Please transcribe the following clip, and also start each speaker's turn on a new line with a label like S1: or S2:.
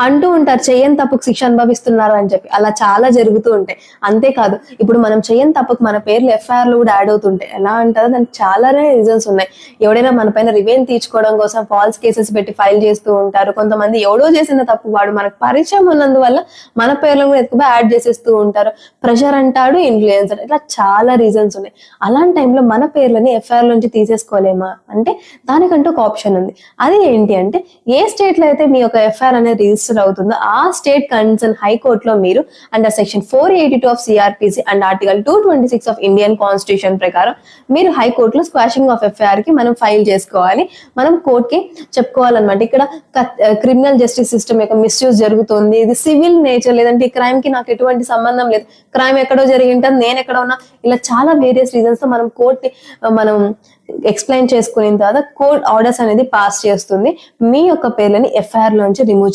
S1: అంటూ ఉంటారు చెయ్యని తప్పుకు శిక్ష అనుభవిస్తున్నారు అని చెప్పి. అలా చాలా జరుగుతూ ఉంటాయి. అంతేకాదు ఇప్పుడు మనం చెయ్యని తప్పుకు మన పేర్లు ఎఫ్ఐఆర్ లో కూడా యాడ్ అవుతుంటాయి. ఎలా అంటారో దానికి చాలానే రీజన్స్ ఉన్నాయి. ఎవడైనా మన పైన రివెంజ్ తీర్చుకోవడం కోసం ఫాల్స్ కేసెస్ పెట్టి ఫైల్ చేస్తూ ఉంటారు. కొంతమంది ఎవడో చేసిన తప్పు వాడు మనకు పరిచయం ఉన్నందువల్ల మన పేర్లను కూడా ఎక్కువ యాడ్ చేసేస్తూ ఉంటారు. ప్రెషర్ అంటాడు, ఇన్ఫ్లుయెన్సర్, ఇట్లా చాలా రీజన్స్ ఉన్నాయి. అలాంటి టైంలో మన పేర్లని ఎఫ్ఐఆర్ నుంచి తీసేసుకోలేమా అంటే దానికంటూ ఒక ఆప్షన్ ఉంది. అది ఏంటి అంటే ఏ స్టేట్ లో అయితే మీ యొక్క ఎఫ్ఐఆర్ అనేది రిజిస్టర్ అవుతుందో ఆ స్టేట్ కన్సర్న్ హైకోర్టులో మీరు under section 482 of CrPC and article 226 of Indian constitution ప్రకారం మీరు హైకోర్టులో స్క్వాషింగ్ ఆఫ్ ఎఫ్ఐఆర్ కి మనం ఫైల్ చేసుకోవాలి. మనం కోర్టుకి చెప్పుకోవాలన్నమాట. ఇక్కడ క్రిమినల్ జస్టిస్ సిస్టమ్ యొక్క మిస్యూజ్ జరుగుతుంది, ఇది సివిల్ నేచర్, లేదంటే ఈ క్రైమ్ కి నాకు ఎటువంటి సంబంధం లేదు, క్రైమ్ ఎక్కడో జరిగింటుంది, నేను ఎక్కడ ఉన్నా, ఇలా చాలా వేరియస్ రీజన్స్ తో మనం కోర్టుని మనం ఎక్స్ప్లెయిన్ చేసుకున్న తర్వాత కోర్ట్ ఆర్డర్స్ అనేది పాస్ చేస్తుంది. మీ యొక్క పేర్లని ఎఫ్ఐఆర్ లోంచి రిమూవ్